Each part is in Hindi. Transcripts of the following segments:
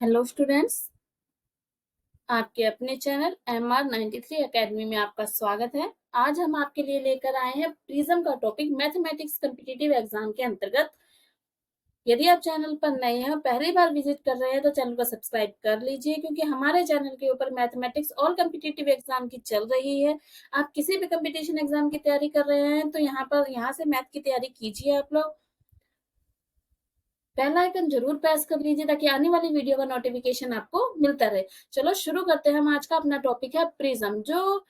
हेलो स्टूडेंट्स, आपके अपने चैनल MR93 एकेडमी में आपका स्वागत है। आज हम आपके लिए लेकर आए हैं प्रिज्म का टॉपिक मैथमेटिक्स कॉम्पिटिटिव एग्जाम के अंतर्गत। यदि आप चैनल पर नए हैं और पहली बार विजिट कर रहे हैं तो चैनल को सब्सक्राइब कर लीजिए, क्योंकि हमारे चैनल के ऊपर मैथमेटिक्स और कॉम्पिटिटिव एग्जाम की चल रही है। आप किसी भी कंपटीशन एग्जाम की तैयारी कर रहे हैं तो यहाँ से मैथ की तैयारी कीजिए। आप लोग बेल आइकन जरूर प्रेस कर लीजिए ताकि आने वाली वीडियो का नोटिफिकेशन आपको मिलता रहे। चलो शुरू करते हैं। हम आज का अपना टॉपिक है प्रिज्म, जो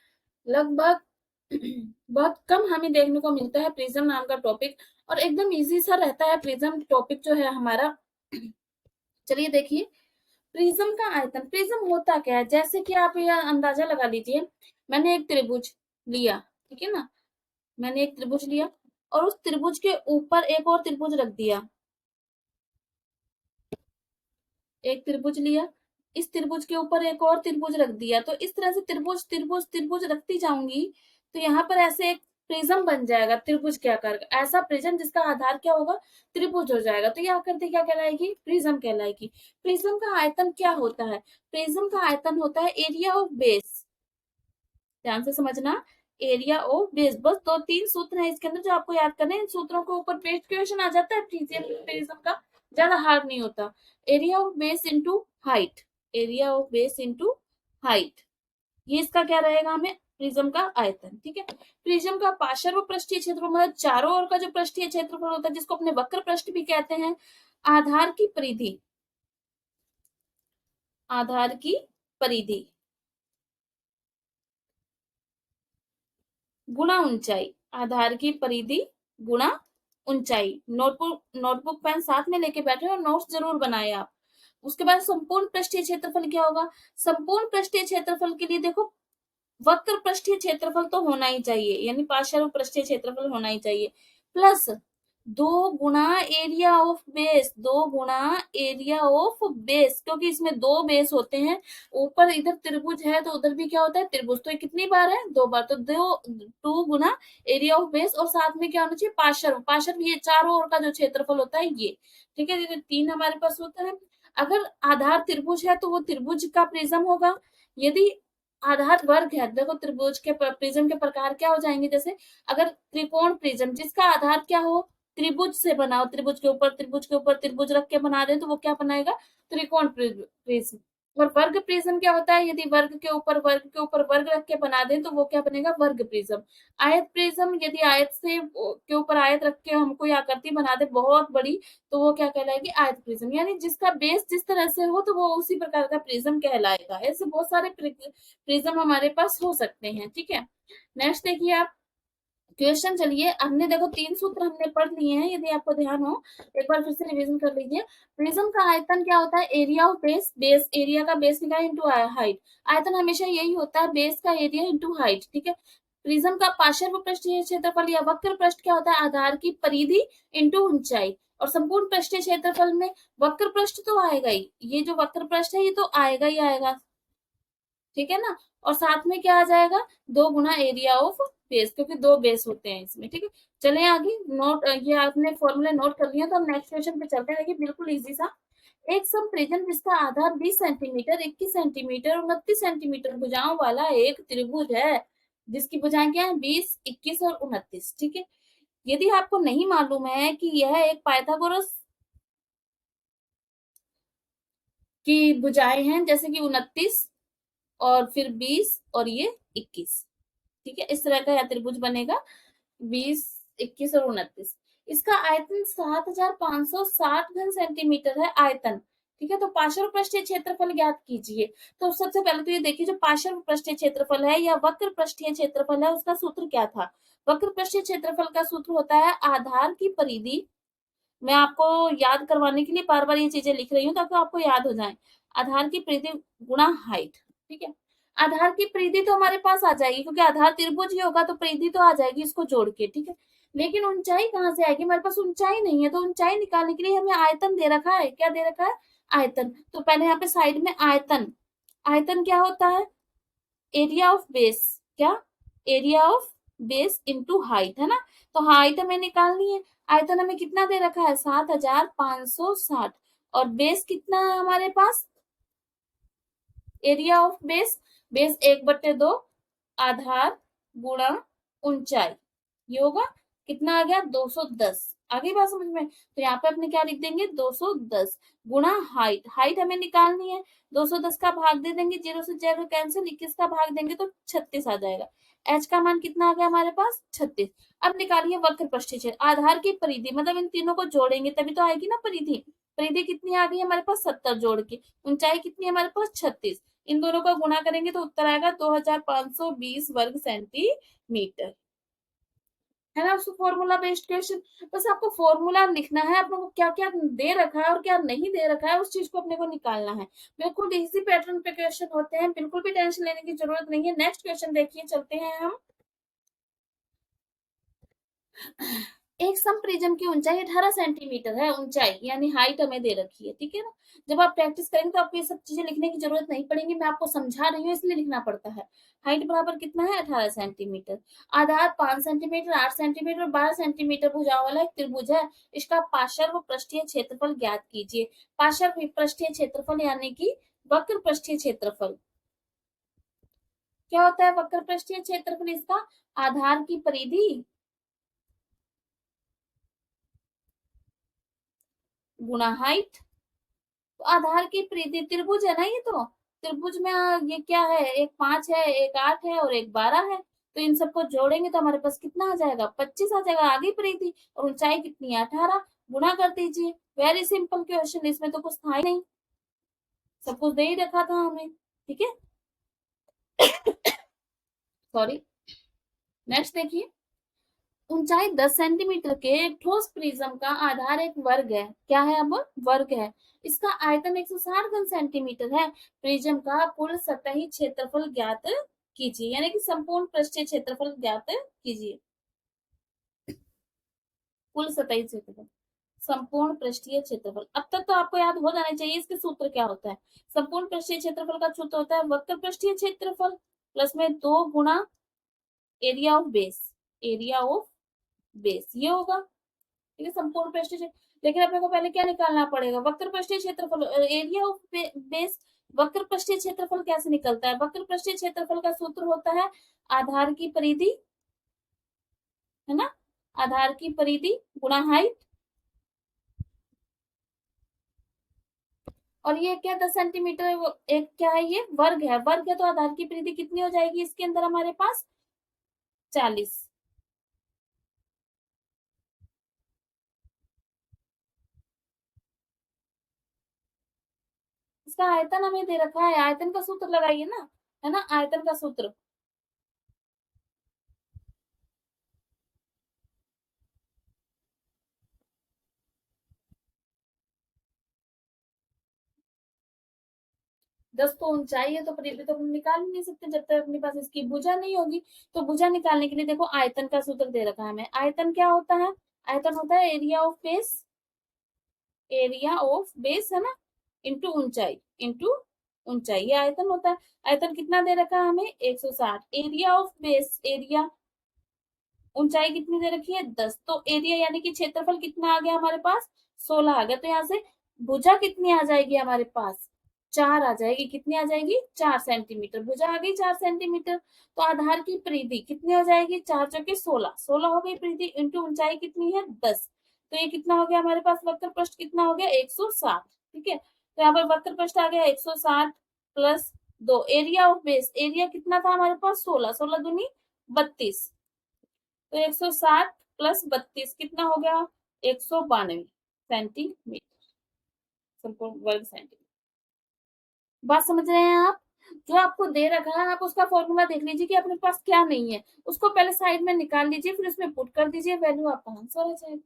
लगभग बहुत कम हमें देखने को मिलता है प्रिज्म नाम का टॉपिक, और एकदम इजी सा रहता है प्रिज्म टॉपिक जो है हमारा। चलिए देखिए, प्रिज्म का आयतन। प्रिज्म होता क्या है, जैसे कि आप यह अंदाजा लगा लीजिए। मैंने एक त्रिभुज लिया, ठीक है ना। मैंने एक त्रिभुज लिया और उस त्रिभुज के ऊपर एक और त्रिभुज रख दिया। एक त्रिभुज लिया, इस त्रिभुज के ऊपर एक और त्रिभुज रख दिया, तो इस तरह से त्रिभुज त्रिभुज त्रिभुज रखती जाऊंगी तो यहाँ पर ऐसे एक प्रिज्म बन जाएगा त्रिभुज के आकार का। ऐसा प्रिज्म जिसका आधार क्या होगा, त्रिभुज हो जाएगा, तो ये आकृति क्या कहलाएगी, प्रिज्म कहलाएगी। प्रिज्म का आयतन क्या होता है, प्रिज्म का आयतन होता है एरिया ऑफ बेस। ध्यान से समझना, एरिया ऑफ बेस। बस दो तीन सूत्र हैं इसके अंदर जो आपको याद करने हैं। इन सूत्रों के ऊपर पेस्ट क्वेश्चन आ जाता है प्रिज्म का, ज्यादा हार्ड नहीं होता। Area of base into height, area of base into height, ये इसका क्या रहेगा हमें, प्रिज्म का आयतन। ठीक है। प्रिज्म का पार्श्व पृष्ठीय क्षेत्रफल, मतलब चारों ओर का जो पृष्ठीय क्षेत्रफल होता है, जिसको अपने वक्र पृष्ठ भी कहते हैं। आधार की परिधि, आधार की परिधि गुणा ऊंचाई, आधार की परिधि गुणा ऊंचाई। नोटबुक पेन साथ में लेके बैठे और नोट्स जरूर बनाए आप। उसके बाद संपूर्ण पृष्ठीय क्षेत्रफल क्या होगा, संपूर्ण पृष्ठीय क्षेत्रफल के लिए देखो, वक्र पृष्ठीय क्षेत्रफल तो होना ही चाहिए, यानी पार्श्व पृष्ठीय क्षेत्रफल होना ही चाहिए, प्लस 2 गुणा एरिया ऑफ बेस, 2 गुणा एरिया ऑफ बेस, क्योंकि इसमें 2 बेस होते हैं। ऊपर इधर त्रिभुज है तो उधर भी क्या होता है, त्रिभुज। तो ये कितनी बार है, 2 बार, तो 2 गुणा एरिया ऑफ बेस, और साथ में क्या होना चाहिए, पार्श्व। पार्श्व ये चारों ओर का जो क्षेत्रफल होता है ये। ठीक है, ये 3 हमारे पास होता है। अगर आधार त्रिभुज है तो वो त्रिभुज का प्रिज्म होगा। यदि आधार वर्ग है, देखो त्रिभुज के प्रिज्म के प्रकार क्या हो जाएंगे, जैसे अगर त्रिकोण प्रिज्म जिसका आधार क्या हो, त्रिभुज से बनाओ, त्रिभुज के ऊपर त्रिभुज के ऊपर त्रिभुज रख के बना रहे हैं तो वो क्या बनाएगा, त्रिकोण प्रिज्म। और वर्ग प्रिज्म क्या होता है, यदि वर्ग के ऊपर वर्ग रख के बना दें तो वो क्या बनेगा, वर्ग प्रिज्म। आयत प्रिज्म, यदि आयत से के ऊपर आयत रख के हम कोई आकृति बना दे बहुत बड़ी तो वो क्या कहलाएगी, आयत प्रिज्म। यानी जिसका बेस जिस तरह से हो तो वो उसी प्रकार का प्रिज्म कहलाएगा। ऐसे बहुत सारे प्रिज्म हमारे पास हो सकते हैं। ठीक है, नेक्स्ट देखिए आप क्वेश्चन। चलिए, हमने देखो 3 सूत्र हमने पढ़ लिए हैं, यदि आपको ध्यान हो एक बार फिर से रिवीजन कर लीजिए। प्रिज्म का आयतन क्या होता है, area of base, base area का बेस लिखा है इंटू हाइट। आयतन हमेशा यही होता है, बेस का एरिया इंटू हाइट। ठीक है। प्रिज्म का पार्श्व पृष्ठीय क्षेत्रफल या वक्र पृष्ठ क्या होता है, आधार की परिधि इंटू ऊंचाई। और संपूर्ण पृष्ठीय क्षेत्रफल में वक्र पृष्ठ तो आएगा ही, ये जो वक्र पृष्ठ है ये तो आएगा ही आएगा। ठीक है ना। और साथ में क्या आ जाएगा, 2 गुणा एरिया ऑफ बेस, क्योंकि 2 बेस होते हैं इसमें। ठीक है, चले आगे। नोट, ये आपने फॉर्मूले नोट कर लिया तो हम नेक्स्ट क्वेश्चन पे चलते हैं। देखिए बिल्कुल इजी सा। एक समप्रिज्म जिसका आधार 20 सेंटीमीटर, 21 सेंटीमीटर, 29 सेंटीमीटर भुजाओं वाला एक त्रिभुज है, जिसकी भुजाएं क्या है, 20, 21 और 29। ठीक है। यदि आपको नहीं मालूम है कि यह एक पाइथागोरस की भुजाएं हैं, जैसे कि 29 और फिर 20 और ये 21। ठीक है, इस तरह का यह त्रिभुज बनेगा, 20, 21 और 29। इसका आयतन 7560 घन सेंटीमीटर है आयतन। ठीक है, तो पार्श्व पृष्ठीय क्षेत्रफल ज्ञात कीजिए। तो सबसे पहले तो ये देखिए, जो पार्श्व पृष्ठीय क्षेत्रफल है या वक्र पृष्ठीय क्षेत्रफल है, उसका सूत्र क्या था। वक्र पृष्ठीय क्षेत्रफल का सूत्र होता है आधार की परिधि। मैं आपको याद करवाने के लिए बार बार ये चीजें लिख रही हूँ ताकि आपको याद हो जाए। आधार की परिधि गुणा हाइट। ठीक है, आधार की परिधि तो हमारे पास आ जाएगी, क्योंकि आधार त्रिभुज ही होगा तो परिधि तो आ जाएगी इसको जोड़ के। ठीक है, लेकिन ऊंचाई कहाँ से आएगी, हमारे पास ऊंचाई नहीं है, तो ऊंचाई निकालने के लिए हमें आयतन दे रखा है। क्या दे रखा है, आयतन। तो पहले यहाँ पे साइड में आयतन, आयतन क्या होता है, एरिया ऑफ बेस। क्या, area of base into height, है ना। तो हाइट हमें निकालनी है। आयतन हमें कितना दे रखा है, 7560, और बेस कितना है हमारे पास, एरिया ऑफ बेस, बेस 1/2 आधार गुणा ऊंचाई, ये होगा कितना आ गया 210। आगे बात समझ में? तो यहाँ पे अपने क्या लिख देंगे 210 गुणा हाइट, हाइट हमें निकालनी है, 210 का भाग दे देंगे, 0 से 0 कैंसिल, 21 का भाग देंगे तो 36 आ जाएगा। एच का मान कितना आ गया हमारे पास 36। अब निकालिए वक्र पृष्ठीय क्षेत्र, आधार की परिधि, मतलब इन तीनों को जोड़ेंगे तभी तो आएगी ना परिधि। परिधि कितनी आ गई हमारे पास 70 जोड़ के, ऊंचाई कितनी है हमारे पास 36, इन दोनों का गुणा करेंगे तो उत्तर आएगा 2520 वर्ग सेंटीमीटर, है ना। उसको फॉर्मूला बेस्ड क्वेश्चन, बस आपको फॉर्मूला लिखना है, अपने को क्या क्या दे रखा है और क्या नहीं दे रखा है उस चीज को अपने को निकालना है। बिल्कुल इसी पैटर्न पे क्वेश्चन होते हैं, बिल्कुल भी टेंशन लेने की जरूरत नहीं है। नेक्स्ट क्वेश्चन देखिए, चलते हैं हम। एक समप्रिज्म की ऊंचाई 18 सेंटीमीटर है, ऊंचाई यानी हाइट हमें दे रखी है, ठीक है ना। जब आप प्रैक्टिस करेंगे तो आपको ये सब चीजें लिखने की जरूरत नहीं पड़ेगी, मैं आपको समझा रही हूँ इसलिए लिखना पड़ता है। हाइट बराबर कितना है 18 सेंटीमीटर, आधार 5 सेंटीमीटर, 8 सेंटीमीटर और 12 सेंटीमीटर भुजाओं वाला एक त्रिभुज है, इसका पार्श्व पृष्ठीय क्षेत्रफल ज्ञात कीजिए। पार्श्व पृष्ठीय क्षेत्रफल यानी कि वक्र पृष्ठीय क्षेत्रफल, क्या होता है वक्र पृष्ठीय क्षेत्रफल? इसका आधार की परिधि गुणा हाइट, तो आधार की परिधि त्रिभुज है ना, ये तो त्रिभुज में ये क्या है, एक 5 है, एक 8 है और एक 12 है, तो इन सबको जोड़ेंगे तो हमारे पास कितना आ जाएगा 25 आ जाएगा आगे परिधि, और ऊंचाई कितनी है 18, गुणा कर दीजिए। वेरी सिंपल क्वेश्चन, इसमें तो कुछ था ही नहीं, सब कुछ दे ही रखा था हमें, ठीक है। सॉरी, नेक्स्ट देखिए, ऊंचाई 10 सेंटीमीटर के एक ठोस प्रिज्म का आधार एक वर्ग है, क्या है अब वर्ग है, इसका आयतन 160 घन सेंटीमीटर है, प्रिज्म का कुल सतही क्षेत्रफल ज्ञात कीजिए, यानी कि संपूर्ण पृष्ठीय क्षेत्रफल ज्ञात कीजिए। कुल सतही क्षेत्रफल, संपूर्ण पृष्ठीय क्षेत्रफल, अब तक तो आपको याद हो जाना चाहिए इसके सूत्र क्या होता है। संपूर्ण पृष्ठीय क्षेत्रफल का सूत्र होता है वक्र पृष्ठीय क्षेत्रफल प्लस में 2 गुणा area of base, area of base ये होगा, ठीक है, संपूर्ण पृष्ठीय क्षेत्र। लेकिन अपने को पहले क्या निकालना पड़ेगा वक्र पृष्ठीय क्षेत्रफल, एरिया ऑफ बेस। वक्र पृष्ठीय क्षेत्रफल कैसे निकलता है? वक्र पृष्ठीय क्षेत्रफल का सूत्र होता है आधार की परिधि, है ना, आधार की परिधि गुणा हाइट, और ये क्या 10 सेंटीमीटर एक क्या है, ये वर्ग है, वर्ग है तो आधार की परिधि कितनी हो जाएगी इसके अंदर हमारे पास 40। इसका आयतन हमें दे रखा है, आयतन का सूत्र लगाइए ना, है ना, आयतन का सूत्र 10 तो ऊंचाई है, तो परिधि तो हम निकाल ही नहीं सकते जब तक अपने पास इसकी भुजा नहीं होगी। तो भुजा निकालने के लिए देखो आयतन का सूत्र दे रखा है हमें, आयतन क्या होता है, आयतन होता है area of base, area of base है ना, इंटू ऊंचाई, इंटू ऊंचाई, ये आयतन होता है। आयतन कितना दे रखा है हमें 160, एरिया ऑफ बेस, एरिया, ऊंचाई कितनी दे रखी है 10, तो एरिया यानी कि क्षेत्रफल कितना आ गया हमारे पास 16 आ गया, तो यहाँ से भुजा कितनी आ जाएगी हमारे पास 4 आ जाएगी, कितनी आ जाएगी 4 सेंटीमीटर, भुजा आ गई 4 सेंटीमीटर। तो आधार की परिधि कितनी हो जाएगी 4 चौके 16, 16 हो गई परिधि, इंटू ऊंचाई कितनी है 10, तो ये कितना हो गया हमारे पास वक्र पृष्ठ कितना हो गया 160, ठीक है। तो यहाँ पर वक्र पृष्ठ आ गया 160 plus 2, area of base, area कितना था हमारे पास 16, 16 दूनी 32, तो 160 प्लस 32 कितना हो गया 192 सेंटीमीटर, संपूर्ण वर्ग सेंटीमीटर। बात समझ रहे हैं आप? जो आपको दे रखा है आप उसका फॉर्मूला देख लीजिए कि अपने पास क्या नहीं है, उसको पहले साइड में निकाल लीजिए, फिर उसमें पुट कर दीजिए, वैल्यू आपका आंसर हो जाएगा।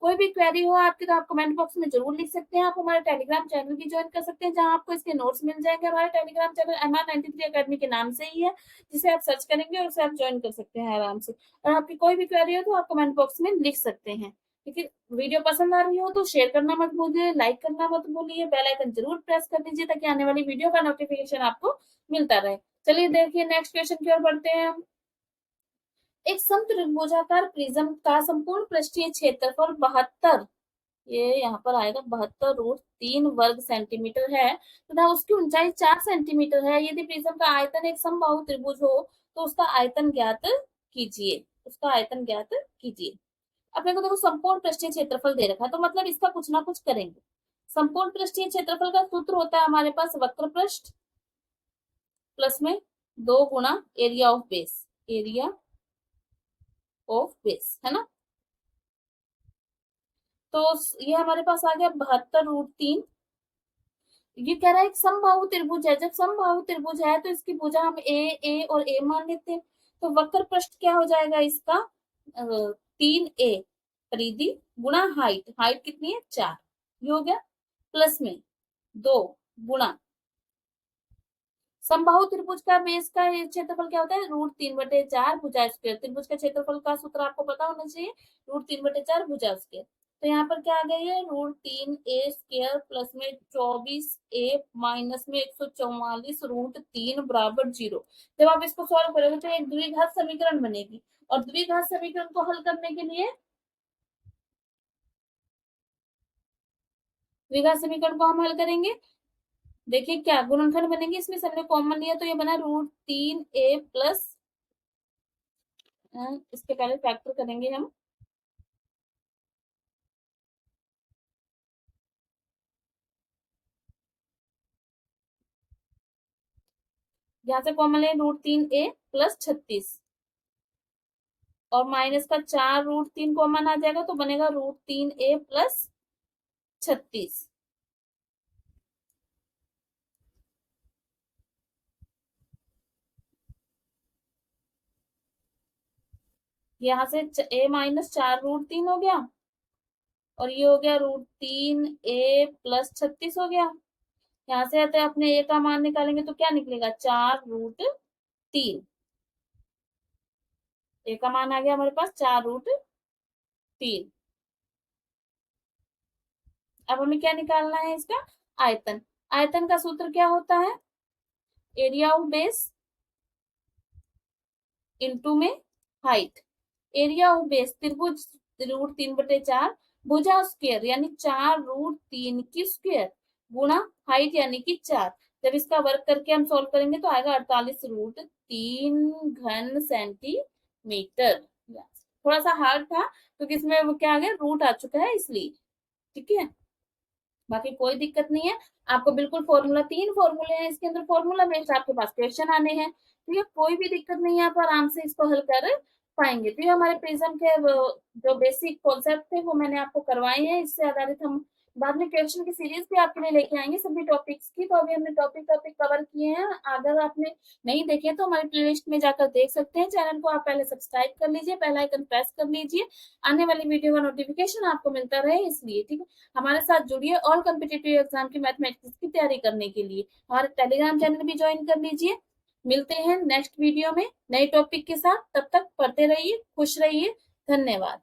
कोई भी क्वेरी हो आपकी तो आप कमेंट बॉक्स में जरूर लिख सकते हैं। आप हमारे टेलीग्राम चैनल भी ज्वाइन कर सकते हैं, जहां आपको इसके नोट्स मिल जाएंगे। हमारे टेलीग्राम चैनल MR93 अकेडमी के नाम से ही है, जिसे आप सर्च करेंगे और उसे आप ज्वाइन कर सकते हैं आराम से। और आपकी कोई भी क्वेरी हो तो आप कमेंट बॉक्स में लिख सकते हैं, ठीक है। वीडियो पसंद आ रही हो तो शेयर करना मत भूलिए, लाइक करना मत भूलिए, बेल आइकन जरूर प्रेस कर दीजिए ताकि आने वाली वीडियो का नोटिफिकेशन आपको मिलता रहे। चलिए देखिए नेक्स्ट क्वेश्चन की ओर बढ़ते हैं हम। एक समत्रिभुजाकार प्रिज्म का संपूर्ण पृष्ठीय क्षेत्रफल 72 ये यहाँ पर आएगा 72√3 वर्ग सेंटीमीटर है तथा उसकी ऊंचाई 4 सेंटीमीटर है। यदि प्रिज्म का आयतन एक समबाहु त्रिभुज हो तो उसका आयतन ज्ञात कीजिए। उसका आयतन ज्ञात कीजिए। अपने को देखो संपूर्ण पृष्ठीय क्षेत्रफल दे रखा है तो मतलब इसका कुछ ना कुछ करेंगे। संपूर्ण पृष्ठीय क्षेत्रफल का सूत्र होता है हमारे पास वक्र पृष्ठ प्लस में 2 गुना area of base. Area of base है ना। तो ये हमारे पास आ गया 72√3। ये कह रहा है एक समबाहु त्रिभुज है। जब समबाहु त्रिभुज है तो इसकी भुजा हम ए और ए मान लेते हैं। तो वक्र पृष्ठ क्या हो जाएगा इसका 3a परिधि गुणा हाइट। हाइट कितनी है 4। ये हो गया प्लस में 2 गुणा समबाहु त्रिभुज का बेस का क्षेत्रफल क्या होता है √3/4 भुजा स्क्वायर। त्रिभुज का क्षेत्रफल का सूत्र आपको पता होना चाहिए √3/4 भुजा स्क्वायर। तो यहाँ पर क्या आ गई है √3a² प्लस में 24a माइनस में 144√3 बराबर 0। जब आप इसको सॉल्व करोगे तो एक द्विघात समीकरण बनेगी और द्विघात समीकरण को हल करने के लिए द्विघात समीकरण को हम हल करेंगे। देखिए क्या गुणनखंड बनेंगे इसमें से हमने कॉमन लिया तो ये बना √3a प्लस इसके पहले फैक्टर करेंगे हम। यहाँ से कॉमन ले √3a प्लस 36 और माइनस का 4√3 कॉमन आ जाएगा तो बनेगा √3a प्लस 36। यहाँ से a माइनस 4√3 हो गया और ये हो गया √3a प्लस 36 हो गया। यहाँ से आते अपने a का मान निकालेंगे तो क्या निकलेगा 4√3। a का मान आ गया हमारे पास 4√3। अब हमें क्या निकालना है इसका आयतन। आयतन का सूत्र क्या होता है एरिया ऑफ बेस इनटू में हाइट। एरिया ऑफ बेस त्रिभुज √3/4 भुजा स्क्वायर यानी 4√3 की स्क्वायर गुणा हाइट यानी कि 4। जब इसका वर्क करके हम सॉल्व करेंगे तो आएगा 48√3 घन सेंटीमीटर। थोड़ा सा हार्ड था क्योंकि इसमें वो क्या आ गया रूट आ चुका है इसलिए। ठीक है बाकी कोई दिक्कत नहीं है। आपको बिल्कुल फॉर्मूला 3 फॉर्मूले हैं इसके अंदर फॉर्मूला बेस्ड आपके पास क्वेश्चन आने हैं। तो ये कोई भी दिक्कत नहीं है आप आराम से इसको हल कर पाएंगे। तो ये हमारे प्रिज्म के जो बेसिक कॉन्सेप्ट थे वो मैंने आपको करवाए हैं। इससे आधारित हम बाद में क्वेश्चन की सीरीज भी आपके लिए लेके आएंगे सभी टॉपिक्स की। तो अभी हमने टॉपिक कवर किए हैं। अगर आपने नहीं देखे तो हमारी प्लेलिस्ट में जाकर देख सकते हैं। चैनल को आप पहले सब्सक्राइब कर लीजिए बेल आइकन प्रेस कर लीजिए आने वाली वीडियो का नोटिफिकेशन आपको मिलता रहे इसलिए। ठीक है हमारे साथ जुड़िए ऑल कॉम्पिटिटिव एग्जाम की मैथमेटिक्स की तैयारी करने के लिए हमारे टेलीग्राम चैनल भी ज्वाइन कर लीजिए। मिलते हैं नेक्स्ट वीडियो में नए टॉपिक के साथ। तब तक पढ़ते रहिए खुश रहिए। धन्यवाद।